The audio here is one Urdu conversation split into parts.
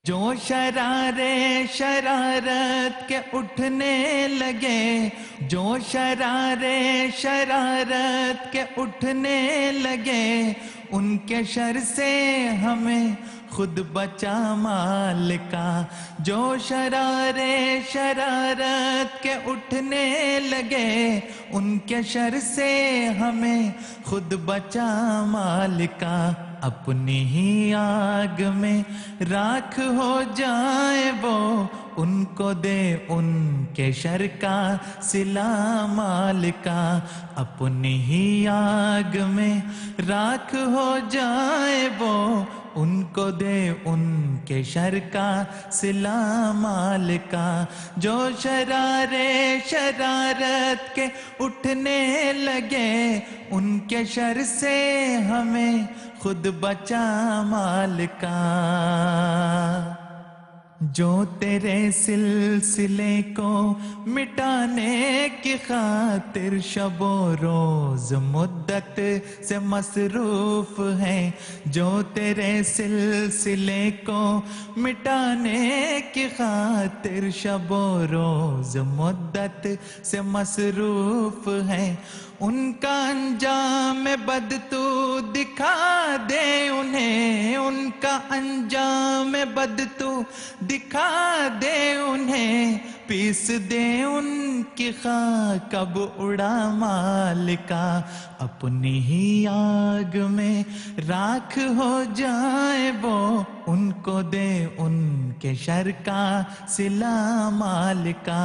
جو شرارے شرارت کے اٹھنے لگے، جو شرارے شرارت کے اٹھنے لگے، ان کے شر سے ہمیں خود بچا مالکا۔ جو شرارے شرارت کے اٹھنے لگے، ان کے شر سے ہمیں خود بچا مالکا۔ اپنی ہی آگ میں راکھ ہو جائے وہ، ان کو دے ان کے شر کا صلہ مالکا۔ اپنی ہی آگ میں راکھ ہو جائے وہ، ان کو دے ان کے شر کا صلہ مالکا۔ جو شرارے شرارت کے اٹھنے لگے، ان کے شر سے ہمیں خود بچا مالکا۔ جو تیرے سلسلے کو مٹانے کی خاطر شب و روز مدت سے مصروف ہیں، جو تیرے سلسلے کو مٹانے کی خاطر شب و روز مدت سے مصروف ہیں، ان کا انجام بد تو دکھا دے انہیں، ان کا انجام بد تو دکھا دے انہیں، پیس دے ان کی خاک اب اڑا مالکا۔ اپنی ہی آگ میں راکھ ہو جائے وہ، ان کو دے ان کے شر کا صلہ مالکا۔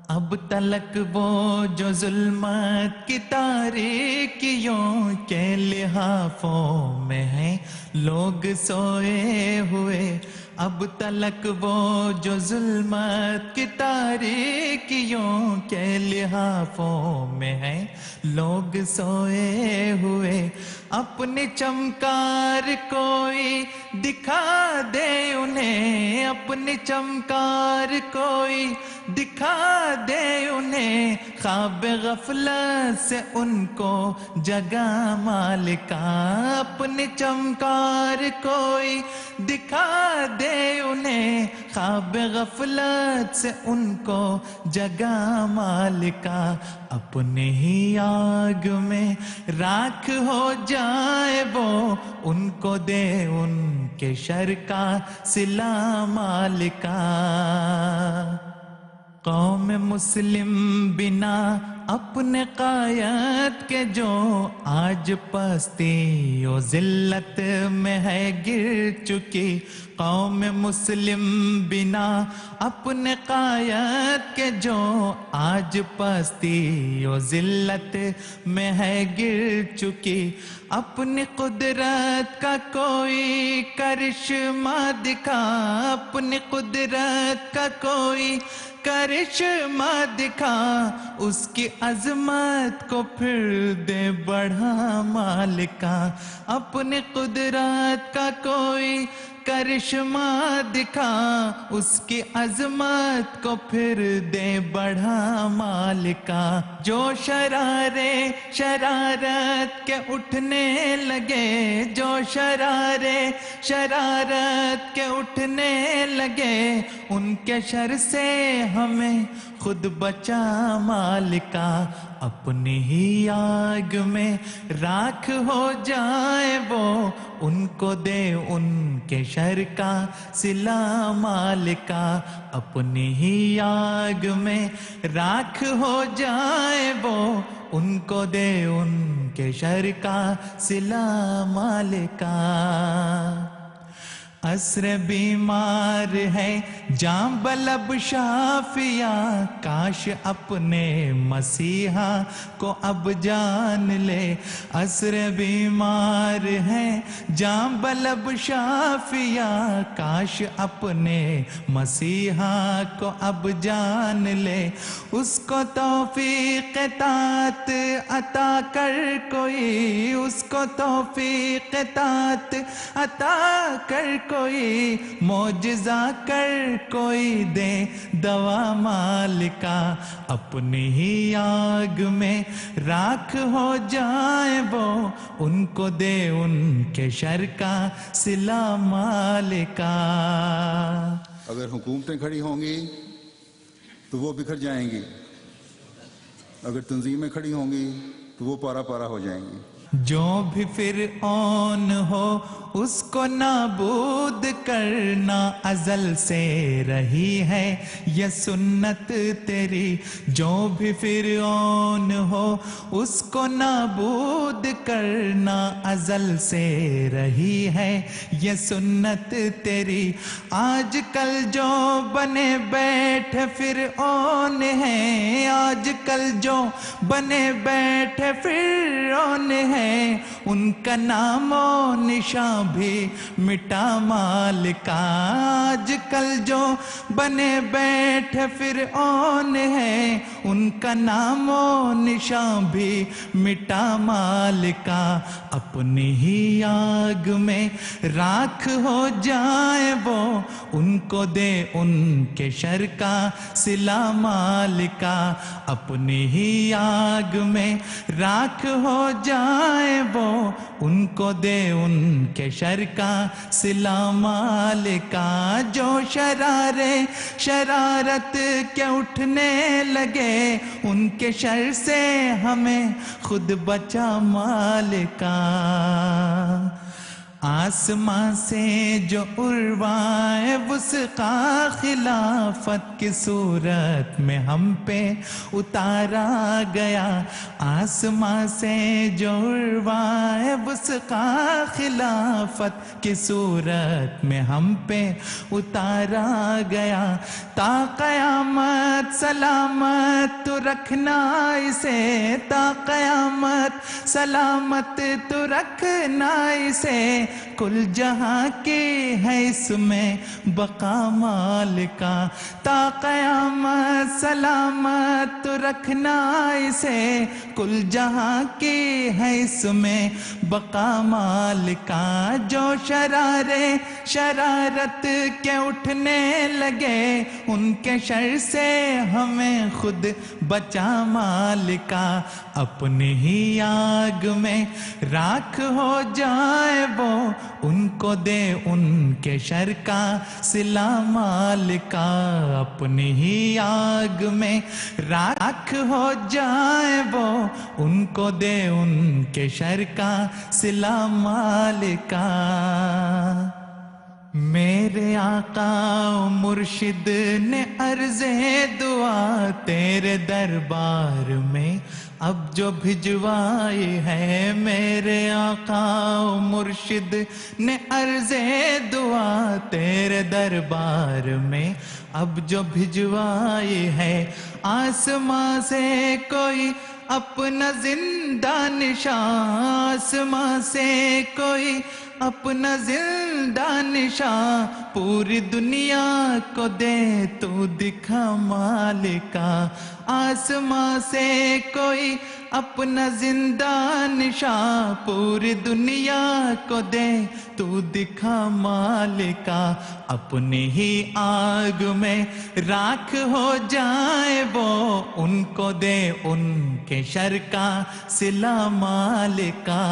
اب تلک وہ جو ظلمت کی تاریکیوں کے لحافوں میں ہیں لوگ سوئے ہوئے، اب تلک وہ جو ظلمت کی تاریکیوں کے لحافوں میں ہیں لوگ سوئے ہوئے، اپنی چمکار کوئی دکھا دے انہیں، اپنی چمکار کوئی دکھا دے انہیں، خواب غفلت سے ان کو جگا مالکا۔ اپنی چمکار کوئی دکھا دے انہیں، خواب غفلت سے ان کو جگا مالکا۔ اپنی ہی آگ میں راکھ ہو جائے وہ، ان کو دے ان کے شر کا صلہ مالکا۔ قوم مسلم بنا اپنے قائد کے جو آج پستی و ذلت میں ہے گر چکی، قوم مسلم بنا اپنے قائد کے جو آج پستی و ذلت میں ہے گر چکی، اپنی قدرت کا کوئی کرشمہ دکھا، اپنی قدرت کا کوئی کرشمہ دکھا، اس کی عظمت کو پھر دے بڑھا مالکا۔ اپنی قدرت کا کوئی کرشمہ دکھا، اس کی عظمت کو پھر دے بڑھا مالکا۔ جو شرارے شرارت کے اٹھنے لگے، جو شرارے شرارت کے اٹھنے لگے، ان کے شر سے ہمیں خود بچا مالکا۔ اپنی ہی آگ میں راکھ ہو جائے وہ، ان کو دے ان کے شر کا صلہ مالکا۔ اپنی ہی آگ میں راکھ ہو جائے وہ، ان کو دے ان کے شر کا صلہ مالکا۔ عصر بیمار ہے جاں بلب شافیہ، کاش اپنے مسیحا کو اب جان لے۔ عصر بیمار ہے جاں بلب شافیہ، کاش اپنے مسیحا کو اب جان لے۔ اس کو توفیق طاعت عطا کر کوئی، اس کو توفیق طاعت عطا کر کوئی معجزہ کر کوئی دے دوا مالکا اپنی ہی آگ میں راکھ ہو جائیں وہ ان کو دے ان کے شر کا صلہ مالکا اگر حکومتیں کھڑی ہوں گی تو وہ بکھر جائیں گی، اگر تنظیمیں کھڑی ہوں گی تو وہ پارا پارا ہو جائیں گی۔ جو بھی فرعون ہو اس کو نابود کرنا ازل سے رہی ہے یہ سنت تیری، جو بھی فرعون ہو اس کو نابود کرنا ازل سے رہی ہے یہ سنت تیری۔ آج کل جو بنے بیٹھے فرعون ہیں، آج کل جو بنے بیٹھے فرعون ہیں، ان کا نام و نشان بھی مٹا مالکا۔ آج کل جو بنے بیٹھے فرعون ہیں، ان کا نام و نشان بھی مٹا مالکا اپنی ہی آگ میں راکھ ہو جائیں وہ ان کو دے ان کے شر کا صلہ مالکا اپنی ہی آگ میں راکھ ہو جائیں وہ ان کو دے ان کے شر کا صلہ مالکا۔ جو شرارے شرارت کے اٹھنے لگے ان کے شر سے ہمیں خود بچا مالکا۔ آسمان سے جو عروائے وثقی خلافت کی صورت میں ہم پہ اتارا گیا، آسمان سے جو عروائے وثقی خلافت کی صورت میں ہم پہ اتارا گیا، تا قیامت سلامت تو رکھنا اسے، تا قیامت سلامت تو رکھنا اسے، کل جہاں کی ہے اس میں بقا مالکا، تا قیامت سلامت تو رکھنا اسے، کل جہاں کی ہے اس میں بقا مالکا۔ جو شرارے شرارت کے اٹھنے لگے ان کے شر سے ہمیں خود بچا مالکا اپنی ہی آگ میں راکھ ہو جائے وہ ان کو دے ان کے شر کا صلہ مالکا اپنی ہی آگ میں راکھ ہو جائے وہ ان کو دے ان کے شر کا صلہ مالکا۔ میرے آقا و مرشد نے عرض دعا تیرے دربار میں اب جو بھجوائی ہے، میرے آقا و مرشد نے عرض دعا تیرے دربار میں اب جو بھجوائی ہے، آسمان سے کوئی اپنا زندہ نشان، آسمان سے کوئی اپنا زندہ نشان پوری دنیا کو دے تو دکھا مالکا، آسمان سے کوئی اپنا زندہ نشان پوری دنیا کو دے تو دکھا مالکا اپنی ہی آگ میں راکھ ہو جائے وہ ان کو دے ان کے شر کا صلہ مالکا۔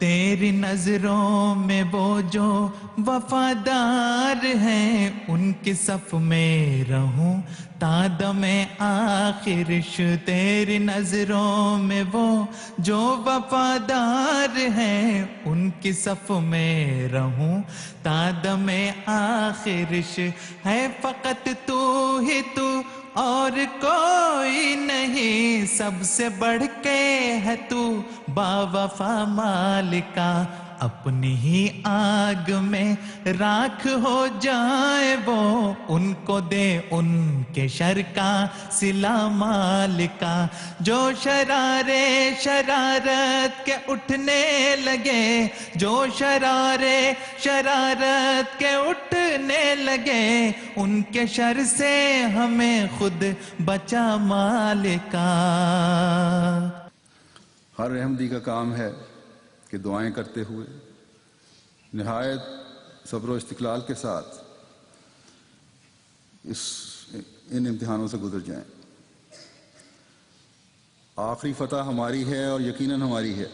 تیری نظروں میں وہ جو وفادار ہیں ان کی صف میں رہوں تا دم آخرش، تیری نظروں میں وہ جو وفادار ہیں ان کی صف میں رہوں تا دم آخرش، ہے فقط تو ہی تو اور کوئی نہیں، سب سے بڑھ کے ہے تو با وفا مالکا اپنی ہی آگ میں راکھ ہو جائے وہ ان کو دے ان کے شر کا صلہ مالکا۔ جو شرارے شرارت کے اٹھنے لگے، جو شرارے شرارت کے اٹھنے لگے ان کے شر سے ہمیں خود بچا مالکا۔ ہر احمدی کا کام ہے کہ دعائیں کرتے ہوئے نہایت صبر و استقلال کے ساتھ ان امتحانوں سے گزر جائیں. آخری فتح ہماری ہے اور یقیناً ہماری ہے.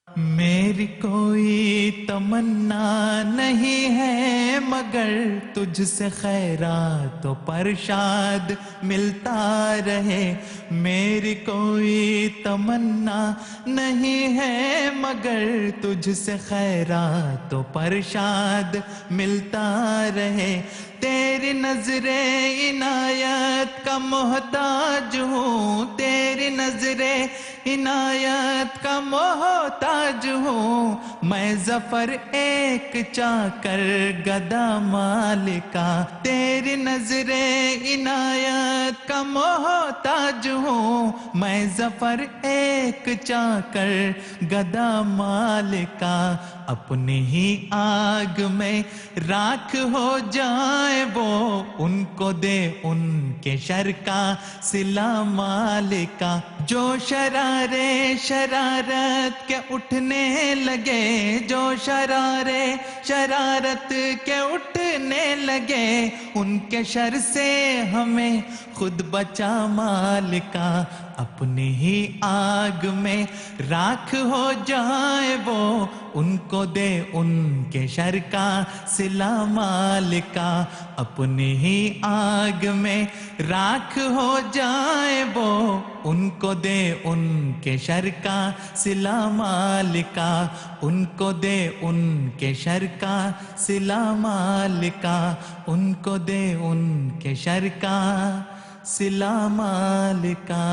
میری کوئی تمنا نہیں ہے مگر تجھ سے خیرات و پرشاد ملتا رہے. میری کوئی تمنا نہیں ہے مگر تجھ سے خیرات و پرشاد ملتا رہے. تیری نظر عنایت کا محتاج ہوں، تیری نظر عنایت کا محتاج ہوں. میں ظفر ایک چاکر گدا مالکا، تیری نظر عنایت کا محتاج ہوں. میں ظفر ایک چاکر گدا مالکا. اپنی ہی آگ میں راکھ ہو جائے وہ، ان کو دے ان کے شر کا صلہ مالکا. جو شرارے شرارت کے اٹھنے لگے، جو شرارے شرارت کے اٹھنے لگے، ان کے شر سے ہمیں خود بچا مالکا. اپنی ہی آگ میں راکھ ہو جائے وہ، ان کو دے ان کے شر کا صلہ مالکا. اپنی ہی آگ میں راکھ ہو جائے وہ، ان کو دے ان کے شر کا صلہ مالکا. ان کو دے ان کے شر کا صلہ مالکا. ان کو دے ان کے شر کا صلہ مالکا.